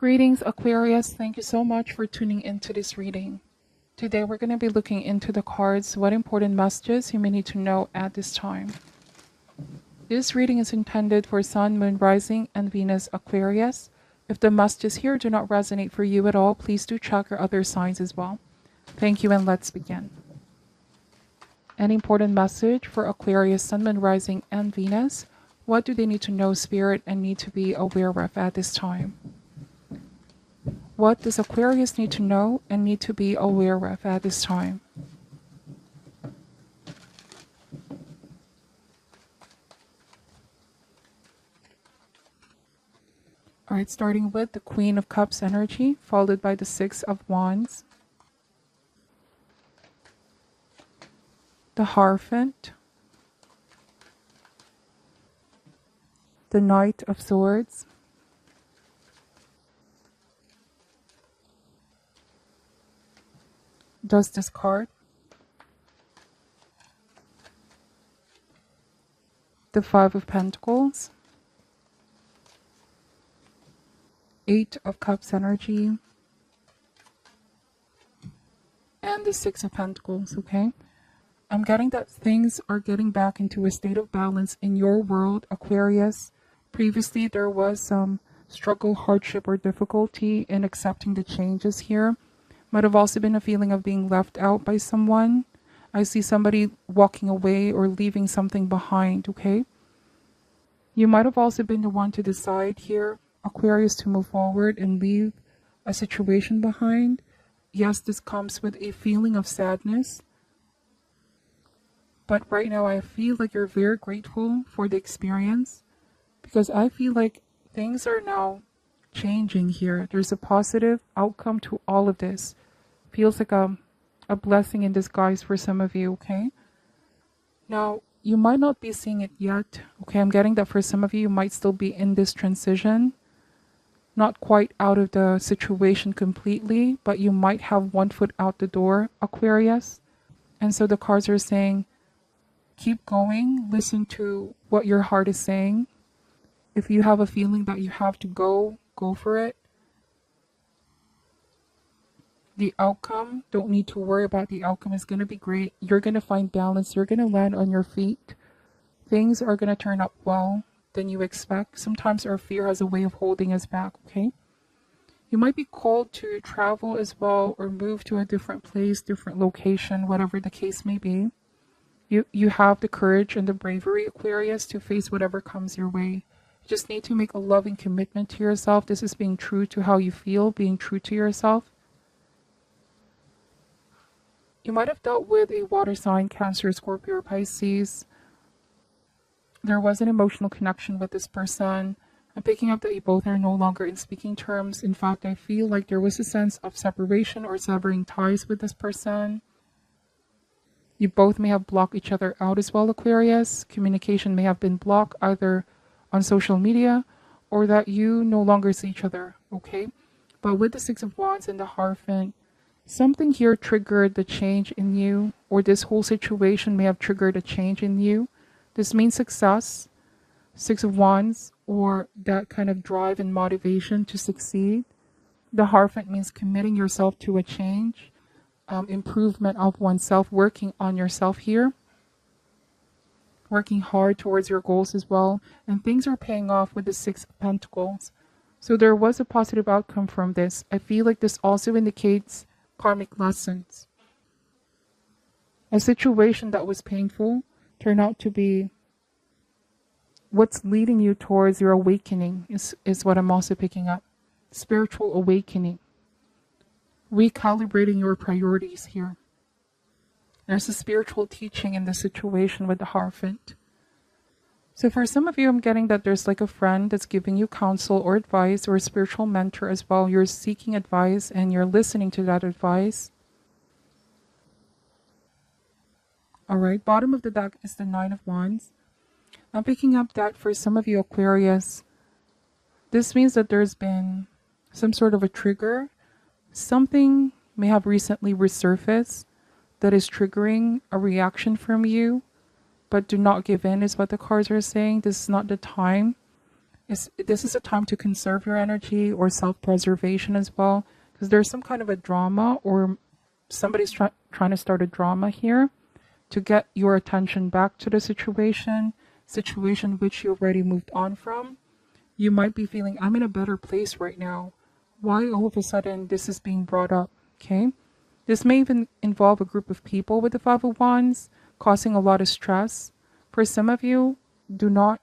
Greetings, Aquarius. Thank you so much for tuning into this reading. Today we're going to be looking into the cards, what important messages you may need to know at this time. This reading is intended for Sun, Moon, Rising, and Venus Aquarius. If the messages here do not resonate for you at all, please do check your other signs as well. Thank you, and let's begin. An important message for Aquarius, Sun, Moon, Rising, and Venus. What do they need to know, Spirit, and need to be aware of at this time? What does Aquarius need to know and need to be aware of at this time? Alright, starting with the Queen of Cups energy, followed by the Six of Wands, the Hierophant, the Knight of Swords, Justice card, the Five of Pentacles, Eight of Cups energy, and the Six of Pentacles, okay? I'm getting that things are getting back into a state of balance in your world, Aquarius. Previously, there was some struggle, hardship, or difficulty in accepting the changes here. Might have also been a feeling of being left out by someone. I see somebody walking away or leaving something behind, okay? You might have also been the one to decide here, Aquarius, to move forward and leave a situation behind. Yes, this comes with a feeling of sadness. But right now, I feel like you're very grateful for the experience because I feel like things are now changing here. There's a positive outcome to all of this. Feels like a blessing in disguise for some of you, okay? Now, you might not be seeing it yet, okay? I'm getting that for some of you might still be in this transition. Not quite out of the situation completely, but you might have one foot out the door, Aquarius. And so the cards are saying, keep going, listen to what your heart is saying. If you have a feeling that you have to go for it. The outcome, don't need to worry about the outcome, is going to be great. You're going to find balance. You're going to land on your feet. Things are going to turn out well than you expect. Sometimes our fear has a way of holding us back, okay? You might be called to travel as well or move to a different place, different location, whatever the case may be. You have the courage and the bravery, Aquarius, to face whatever comes your way. You just need to make a loving commitment to yourself. This is being true to how you feel, being true to yourself. You might have dealt with a water sign, Cancer, Scorpio, or Pisces. There was an emotional connection with this person. I'm picking up that you both are no longer in speaking terms. In fact, I feel like there was a sense of separation or severing ties with this person. You both may have blocked each other out as well, Aquarius. Communication may have been blocked either on social media or that you no longer see each other, okay? But with the Six of Wands and the Hierophant, something here triggered the change in you, or this whole situation may have triggered a change in you. This means success, Six of Wands, or that kind of drive and motivation to succeed. The Hierophant means committing yourself to a change, improvement of oneself, working on yourself here, working hard towards your goals as well. And things are paying off with the Six of Pentacles. So there was a positive outcome from this. I feel like this also indicates karmic lessons. A situation that was painful turned out to be what's leading you towards your awakening is what I'm also picking up. Spiritual awakening. Recalibrating your priorities here. There's a spiritual teaching in this situation with the Hierophant. So for some of you, I'm getting that there's like a friend that's giving you counsel or advice, or a spiritual mentor as well. You're seeking advice and you're listening to that advice. Alright, bottom of the deck is the Nine of Wands. I'm picking up that for some of you, Aquarius, this means that there's been some sort of a trigger. Something may have recently resurfaced that is triggering a reaction from you, but do not give in is what the cards are saying. This is not the time. This is a time to conserve your energy or self-preservation as well, because there's some kind of a drama, or somebody's trying to start a drama here to get your attention back to the situation which you already moved on from. You might be feeling, I'm in a better place right now. Why all of a sudden this is being brought up? Okay. This may even involve a group of people with the Five of Wands, causing a lot of stress. For some of you, do not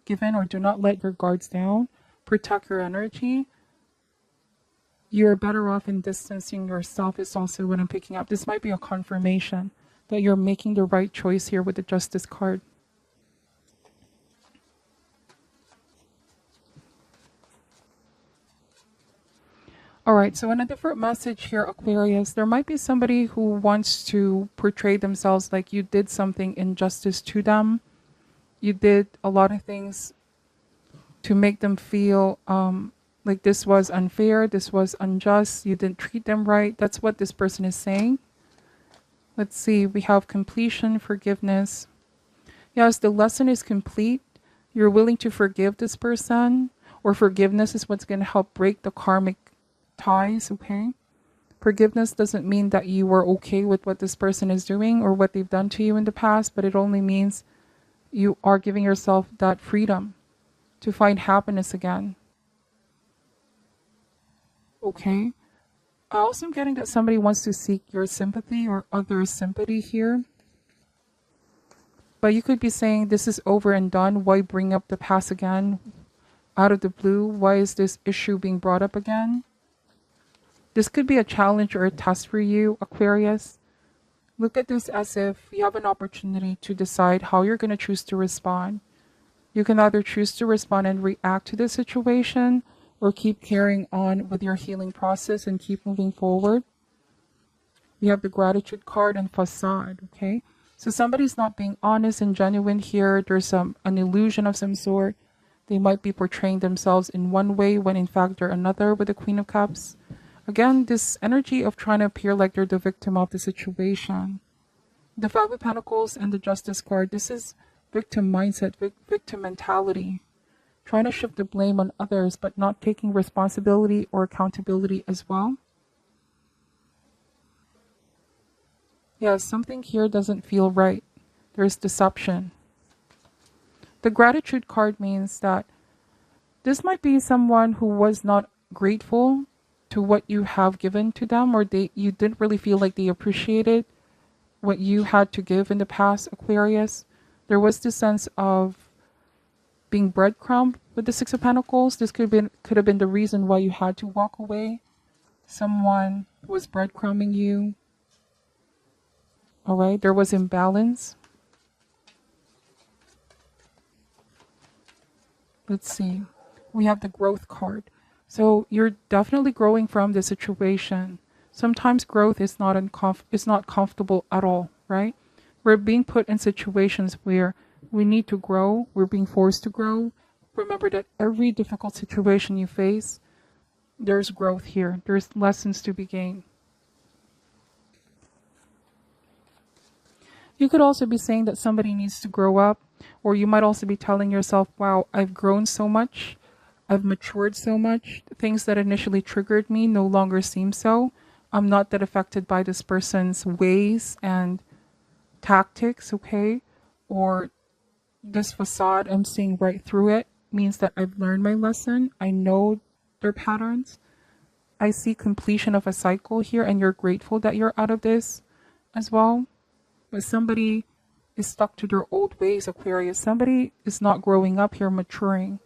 give in or do not let your guards down. Protect your energy. You're better off in distancing yourself is also what I'm picking up. This might be a confirmation that you're making the right choice here with the Justice card. All right, so in a different message here, Aquarius, there might be somebody who wants to portray themselves like you did something injustice to them. You did a lot of things to make them feel like this was unfair, this was unjust, you didn't treat them right. That's what this person is saying. Let's see, we have completion, forgiveness. Yes, the lesson is complete. You're willing to forgive this person, or forgiveness is what's going to help break the karmic ties, okay? Forgiveness doesn't mean that you were okay with what this person is doing or what they've done to you in the past, but it only means you are giving yourself that freedom to find happiness again. Okay? I also am getting that somebody wants to seek your sympathy or others' sympathy here. But you could be saying this is over and done. Why bring up the past again out of the blue? Why is this issue being brought up again? This could be a challenge or a test for you, Aquarius. Look at this as if you have an opportunity to decide how you're going to choose to respond. You can either choose to respond and react to the situation, or keep carrying on with your healing process and keep moving forward. We have the gratitude card and facade, okay? So somebody's not being honest and genuine here. There's an illusion of some sort. They might be portraying themselves in one way when in fact they're another with the Queen of Cups. Again, this energy of trying to appear like they're the victim of the situation. The Five of Pentacles and the Justice card, this is victim mindset, victim mentality. Trying to shift the blame on others, but not taking responsibility or accountability as well. Yes, something here doesn't feel right. There's deception. The gratitude card means that this might be someone who was not grateful to what you have given to them, or you didn't really feel like they appreciated what you had to give in the past, Aquarius. There was this sense of being breadcrumbed with the Six of Pentacles. This could have been the reason why you had to walk away. Someone was breadcrumbing you. All right, there was imbalance. Let's see. We have the growth card. So you're definitely growing from the situation. Sometimes growth is not comfortable at all, right? We're being put in situations where we need to grow. We're being forced to grow. Remember that every difficult situation you face, there's growth here. There's lessons to be gained. You could also be saying that somebody needs to grow up, or you might also be telling yourself, wow, I've grown so much. I've matured so much. Things that initially triggered me no longer seem so. I'm not that affected by this person's ways and tactics, okay? Or this facade, I'm seeing right through it, means that I've learned my lesson. I know their patterns. I see completion of a cycle here, and you're grateful that you're out of this as well. But somebody is stuck to their old ways, Aquarius. Somebody is not growing up here, maturing.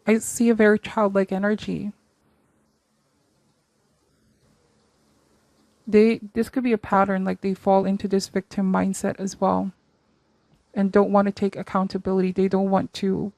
I see a very childlike energy. This could be a pattern, like they fall into this victim mindset as well and don't want to take accountability. They don't want to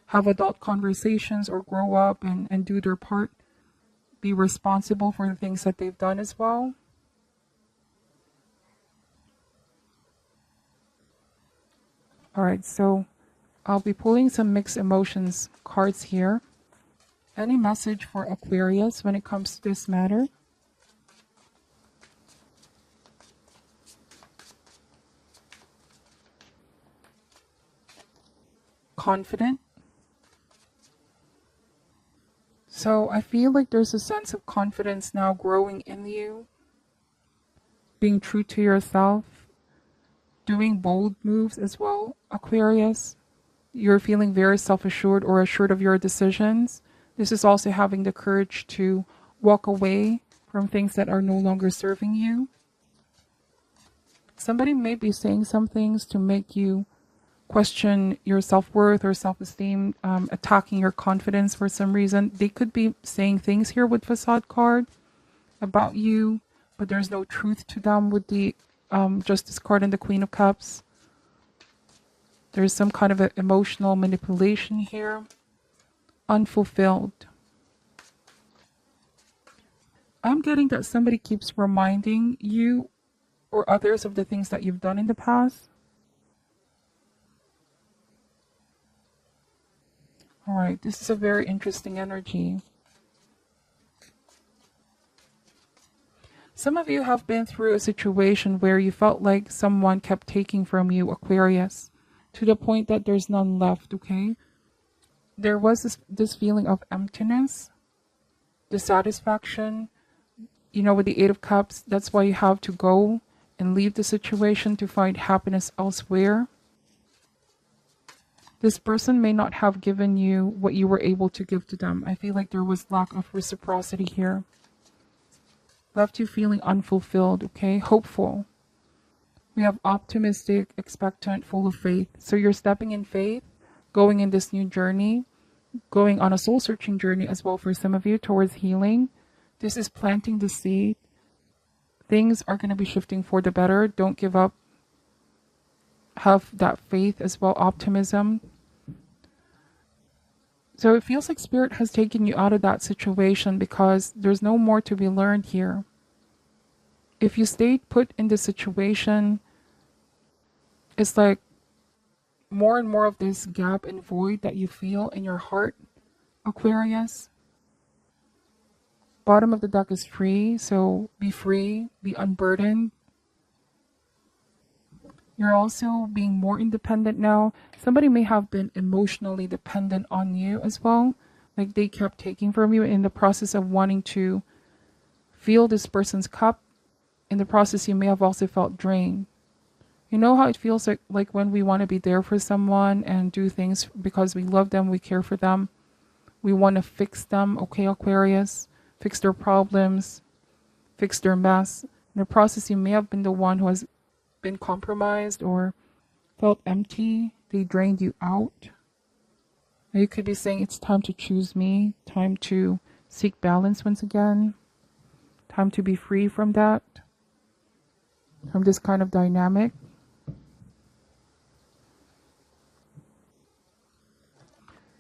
have adult conversations or grow up and do their part, be responsible for the things that they've done as well. All right, so I'll be pulling some mixed emotions cards here. Any message for Aquarius when it comes to this matter? Confident. So I feel like there's a sense of confidence now growing in you, being true to yourself, doing bold moves as well, Aquarius. You're feeling very self-assured or assured of your decisions. This is also having the courage to walk away from things that are no longer serving you. Somebody may be saying some things to make you question your self-worth or self-esteem, attacking your confidence for some reason. They could be saying things here with facade card about you, but there's no truth to them with the Justice card and the Queen of Cups. There's some kind of emotional manipulation here. Unfulfilled. I'm getting that somebody keeps reminding you or others of the things that you've done in the past. All right, this is a very interesting energy. Some of you have been through a situation where you felt like someone kept taking from you, Aquarius, to the point that there's none left, okay? There was this feeling of emptiness, dissatisfaction. You know, with the Eight of Cups, that's why you have to go and leave the situation to find happiness elsewhere. This person may not have given you what you were able to give to them. I feel like there was lack of reciprocity here. Left you feeling unfulfilled, okay? Hopeful. We have optimistic, expectant, full of faith. So you're stepping in faith, going in this new journey, going on a soul-searching journey as well for some of you towards healing. This is planting the seed. Things are going to be shifting for the better. Don't give up. Have that faith as well, optimism. So it feels like Spirit has taken you out of that situation because there's no more to be learned here. If you stayed put in this situation, it's like more and more of this gap and void that you feel in your heart, Aquarius. Bottom of the deck is free, so be free, be unburdened. You're also being more independent now. Somebody may have been emotionally dependent on you as well. Like they kept taking from you in the process of wanting to fill this person's cup. In the process, you may have also felt drained. You know how it feels like when we want to be there for someone and do things because we love them, we care for them. We want to fix them, okay, Aquarius? Fix their problems, fix their mess. In the process, you may have been the one who has been compromised or felt empty. They drained you out. Now you could be saying it's time to choose me, time to seek balance once again, time to be free from that, from this kind of dynamic.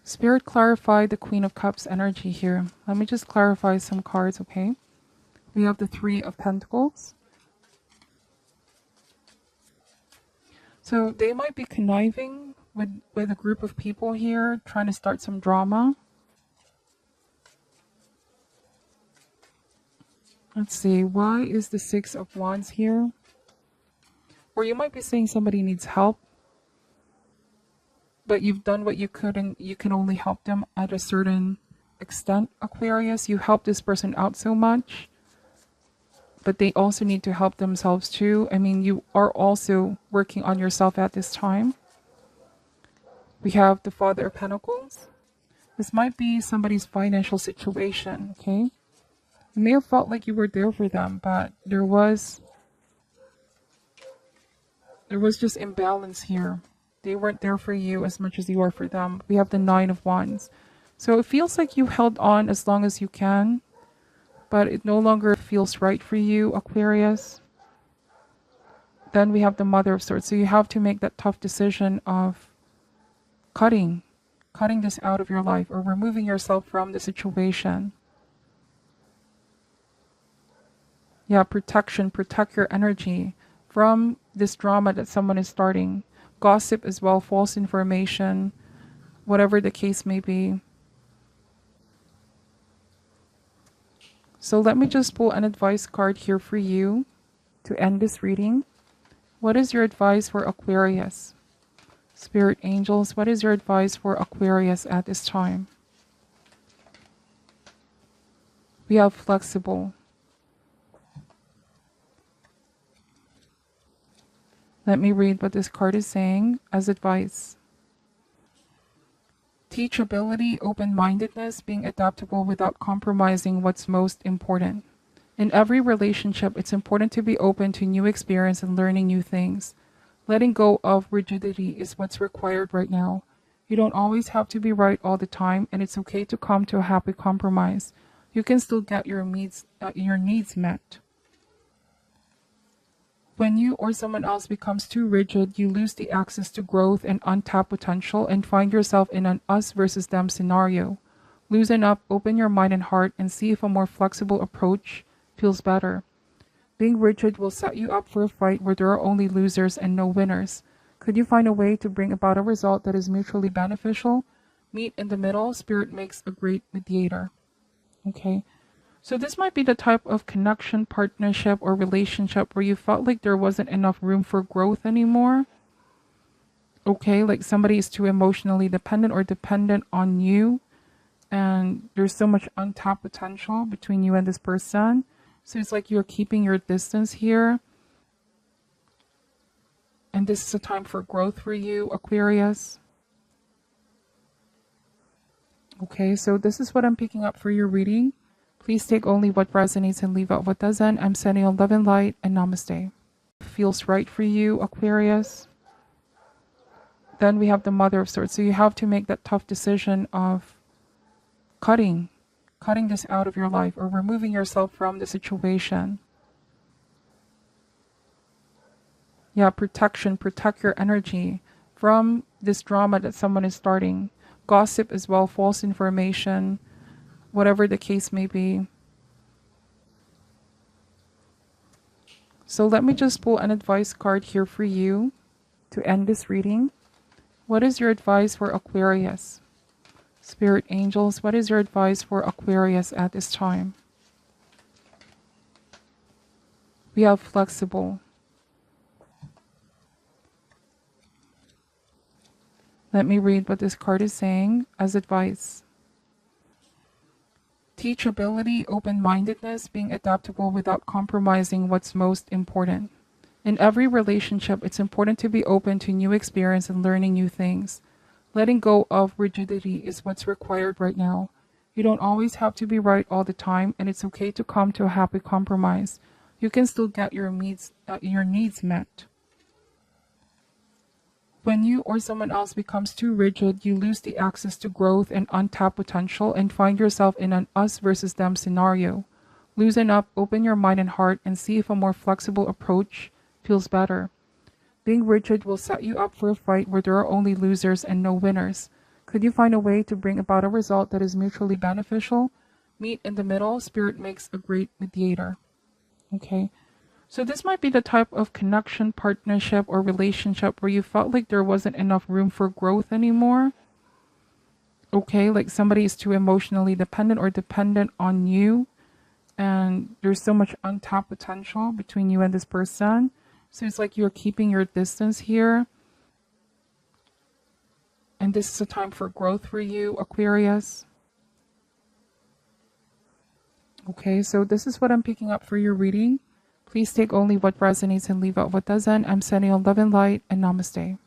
Spirit, clarify the Queen of Cups energy here. Let me just clarify some cards, okay? We have the Three of Pentacles. So they might be conniving with a group of people here, trying to start some drama. Let's see, why is the Six of Wands here? Or you might be saying somebody needs help, but you've done what you could and you can only help them at a certain extent, Aquarius. You help this person out so much, but they also need to help themselves too. I mean, you are also working on yourself at this time. We have the Father of Pentacles. This might be somebody's financial situation, okay? You may have felt like you were there for them, but there was just imbalance here. They weren't there for you as much as you are for them. We have the Nine of Wands. So it feels like you held on as long as you can, but it no longer feels right for you, Aquarius. Then we have the Mother of Swords. So you have to make that tough decision of cutting this out of your life or removing yourself from the situation. Yeah, protection, protect your energy from this drama that someone is starting. Gossip as well, false information, whatever the case may be. So let me just pull an advice card here for you to end this reading. What is your advice for Aquarius? Spirit angels, what is your advice for Aquarius at this time? We have flexible. Let me read what this card is saying as advice. Teachability, open-mindedness, being adaptable without compromising what's most important. In every relationship, it's important to be open to new experience and learning new things. Letting go of rigidity is what's required right now. You don't always have to be right all the time, and it's okay to come to a happy compromise. You can still get your needs met. When you or someone else becomes too rigid, you lose the access to growth and untapped potential and find yourself in an us versus them scenario. Loosen up, open your mind and heart, and see if a more flexible approach feels better. Being rigid will set you up for a fight where there are only losers and no winners. Could you find a way to bring about a result that is mutually beneficial? Meet in the middle. Spirit makes a great mediator. Okay. So this might be the type of connection, partnership, or relationship where you felt like there wasn't enough room for growth anymore. Okay, like somebody is too emotionally dependent or dependent on you, and there's so much untapped potential between you and this person. So it's like you're keeping your distance here. And this is a time for growth for you, Aquarius. Okay, so this is what I'm picking up for your reading. Please take only what resonates and leave out what doesn't. I'm sending you love and light, and namaste. Feels right for you, Aquarius. Then we have the Mother of Swords. So you have to make that tough decision of cutting this out of your life or removing yourself from the situation. Yeah, protection, protect your energy from this drama that someone is starting. Gossip as well, false information, whatever the case may be. So let me just pull an advice card here for you to end this reading. What is your advice for Aquarius? Spirit angels, what is your advice for Aquarius at this time? We have flexible. Let me read what this card is saying as advice. Teachability, open-mindedness, being adaptable without compromising what's most important. In every relationship, it's important to be open to new experience and learning new things. Letting go of rigidity is what's required right now. You don't always have to be right all the time, and it's okay to come to a happy compromise. You can still get your needs met. When you or someone else becomes too rigid, you lose the access to growth and untapped potential and find yourself in an us versus them scenario. Loosen up, open your mind and heart, and see if a more flexible approach feels better. Being rigid will set you up for a fight where there are only losers and no winners. Could you find a way to bring about a result that is mutually beneficial? Meet in the middle. Spirit makes a great mediator. Okay. So this might be the type of connection, partnership, or relationship where you felt like there wasn't enough room for growth anymore. Okay, like somebody is too emotionally dependent or dependent on you, and there's so much untapped potential between you and this person. So it's like you're keeping your distance here. And this is a time for growth for you, Aquarius. Okay, so this is what I'm picking up for your reading. Please take only what resonates and leave out what doesn't. I'm sending you love and light, and namaste.